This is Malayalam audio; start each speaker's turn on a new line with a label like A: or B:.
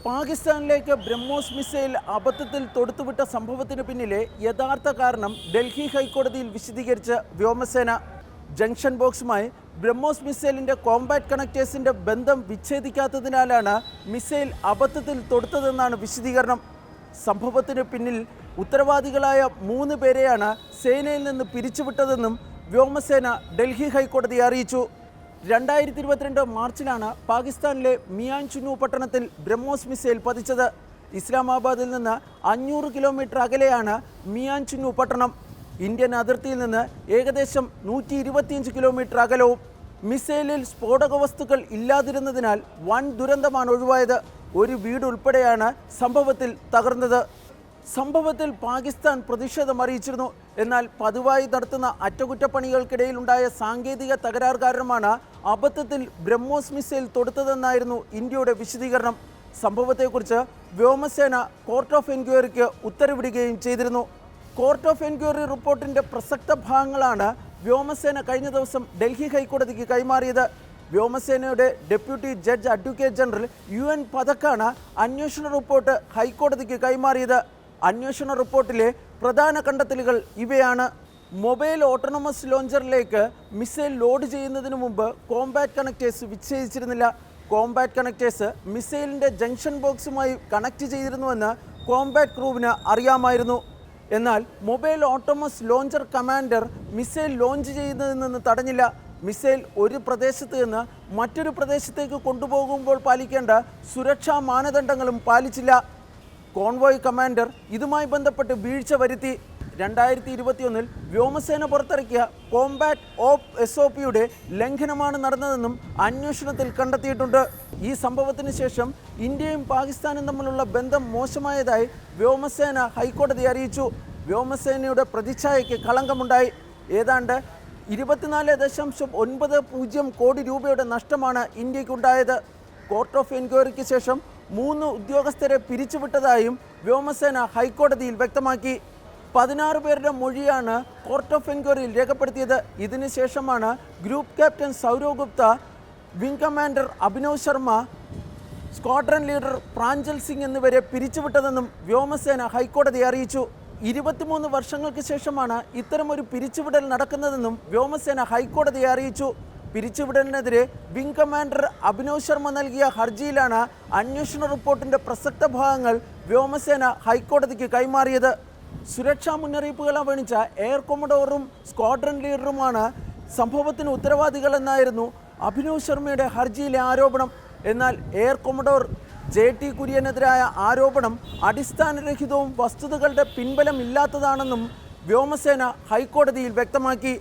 A: പാകിസ്ഥാനിലേക്ക് ബ്രഹ്മോസ് മിസൈൽ അബദ്ധത്തിൽ തൊടുത്തുവിട്ട സംഭവത്തിന് പിന്നിലെ യഥാർത്ഥ കാരണം ഡൽഹി ഹൈക്കോടതിയിൽ വിശദീകരിച്ച് വ്യോമസേന. ജംഗ്ഷൻ ബോക്സുമായി ബ്രഹ്മോസ് മിസൈലിൻ്റെ കോമ്പാറ്റ് കണക്ടേഴ്സിൻ്റെ ബന്ധം വിച്ഛേദിക്കാത്തതിനാലാണ് മിസൈൽ അബദ്ധത്തിൽ തൊടുത്തതെന്നാണ് വിശദീകരണം. സംഭവത്തിന് പിന്നിൽ ഉത്തരവാദികളായ 3 പേരെയാണ് സേനയിൽ നിന്ന് പിരിച്ചുവിട്ടതെന്നും വ്യോമസേന ഡൽഹി ഹൈക്കോടതിയെ അറിയിച്ചു. 2022 മാർച്ചിലാണ് പാകിസ്ഥാനിലെ മിയാൻ ചുനു പട്ടണത്തിൽ ബ്രഹ്മോസ് മിസൈൽ പതിച്ചത്. ഇസ്ലാമാബാദിൽ നിന്ന് 500 കിലോമീറ്റർ അകലെയാണ് മിയാൻ ചുനു പട്ടണം. ഇന്ത്യൻ അതിർത്തിയിൽ നിന്ന് ഏകദേശം 125 കിലോമീറ്റർ അകലവും. മിസൈലിൽ സ്ഫോടക വസ്തുക്കൾ ഇല്ലാതിരുന്നതിനാൽ വൻ ദുരന്തമാണ് ഒഴിവായത്. ഒരു വീട് ഉൾപ്പെടെയാണ് സംഭവത്തിൽ തകർന്നത്. സംഭവത്തിൽ പാകിസ്ഥാൻ പ്രതിഷേധം അറിയിച്ചിരുന്നു. എന്നാൽ പതിവായി നടത്തുന്ന അറ്റകുറ്റപ്പണികൾക്കിടയിലുണ്ടായ സാങ്കേതിക തകരാർ കാരണമാണ് അബദ്ധത്തിൽ ബ്രഹ്മോസ് മിസൈൽ തൊടുത്തതെന്നായിരുന്നു ഇന്ത്യയുടെ വിശദീകരണം. സംഭവത്തെക്കുറിച്ച് വ്യോമസേന കോർട്ട് ഓഫ് എൻക്വയറിക്ക് ഉത്തരവിടുകയും ചെയ്തിരുന്നു. കോർട്ട് ഓഫ് എൻക്വയറി റിപ്പോർട്ടിൻ്റെ പ്രസക്ത ഭാഗങ്ങളാണ് വ്യോമസേന കഴിഞ്ഞ ദിവസം ഡൽഹി ഹൈക്കോടതിക്ക് കൈമാറിയത്. വ്യോമസേനയുടെ deputy judge advocate general UN പഥക്കാണ് അന്വേഷണ റിപ്പോർട്ട് ഹൈക്കോടതിക്ക് കൈമാറിയത്. അന്വേഷണ റിപ്പോർട്ടിലെ പ്രധാന കണ്ടെത്തലുകൾ ഇവയാണ്. മൊബൈൽ ഓട്ടോണമസ് ലോഞ്ചറിലേക്ക് മിസൈൽ ലോഡ് ചെയ്യുന്നതിന് മുമ്പ് കോമ്പാറ്റ് കണക്ടേഴ്സ് വിച്ഛേദിച്ചിരുന്നില്ല. കോമ്പാറ്റ് കണക്ടേഴ്സ് മിസൈലിൻ്റെ ജംഗ്ഷൻ ബോക്സുമായി കണക്ട് ചെയ്തിരുന്നുവെന്ന് കോമ്പാറ്റ് ക്രൂവിന് അറിയാമായിരുന്നു. എന്നാൽ mobile autonomous launcher commander missile launch ചെയ്യുന്നതിൽ നിന്ന് തടഞ്ഞില്ല. മിസൈൽ ഒരു പ്രദേശത്ത് നിന്ന് മറ്റൊരു പ്രദേശത്തേക്ക് കൊണ്ടുപോകുമ്പോൾ പാലിക്കേണ്ട സുരക്ഷാ മാനദണ്ഡങ്ങളും പാലിച്ചില്ല. കോൺവോയ് കമാൻഡർ ഇതുമായി ബന്ധപ്പെട്ട് വീഴ്ച വരുത്തി. 2021 വ്യോമസേന പുറത്തിറക്കിയ കോമ്പാറ്റ് SOPയുടെ ലംഘനമാണ് നടന്നതെന്നും അന്വേഷണത്തിൽ കണ്ടെത്തിയിട്ടുണ്ട്. ഈ സംഭവത്തിന് ശേഷം ഇന്ത്യയും പാകിസ്ഥാനും തമ്മിലുള്ള ബന്ധം മോശമായതായി വ്യോമസേന ഹൈക്കോടതിയെ അറിയിച്ചു. വ്യോമസേനയുടെ പ്രതിച്ഛായയ്ക്ക് കളങ്കമുണ്ടായി. ഏതാണ്ട് 24.90 കോടി രൂപയുടെ നഷ്ടമാണ് ഇന്ത്യക്കുണ്ടായത്. കോർട്ട് ഓഫ് എൻക്വയറിക്ക് ശേഷം 3 ഉദ്യോഗസ്ഥരെ പിരിച്ചുവിട്ടതായും വ്യോമസേന ഹൈക്കോടതിയിൽ വ്യക്തമാക്കി. 16 പേരുടെ മൊഴിയാണ് കോർട്ട് ഓഫ് എൻക്വയറിയിൽ രേഖപ്പെടുത്തിയത്. ഇതിനുശേഷമാണ് group captain Saurav Gupta, wing commander Abhinav Sharma, squadron leader Pranjal Singh എന്നിവരെ പിരിച്ചുവിട്ടതെന്നും വ്യോമസേന ഹൈക്കോടതിയെ അറിയിച്ചു. 23 വർഷങ്ങൾക്ക് ശേഷമാണ് ഇത്തരമൊരു പിരിച്ചുവിടൽ നടക്കുന്നതെന്നും വ്യോമസേന ഹൈക്കോടതിയെ അറിയിച്ചു. പിരിച്ചുവിടലിനെതിരെ വിംഗ് കമാൻഡർ അഭിനവ് ശർമ്മ നൽകിയ ഹർജിയിലാണ് അന്വേഷണ റിപ്പോർട്ടിൻ്റെ പ്രസക്ത ഭാഗങ്ങൾ വ്യോമസേന ഹൈക്കോടതിക്ക് കൈമാറിയത്. സുരക്ഷാ മുന്നറിയിപ്പുകൾ അവഗണിച്ച എയർ കൊമഡോറും സ്ക്വാഡ്രൺ ലീഡറുമാണ് സംഭവത്തിന് ഉത്തരവാദികളെന്നായിരുന്നു അഭിനവ് ശർമ്മയുടെ ഹർജിയിലെ ആരോപണം. എന്നാൽ എയർ കൊമഡോർ JT കുര്യനെതിരായ ആരോപണം അടിസ്ഥാനരഹിതവും വസ്തുതകളുടെ പിൻബലമില്ലാത്തതാണെന്നും വ്യോമസേന ഹൈക്കോടതിയിൽ വ്യക്തമാക്കി.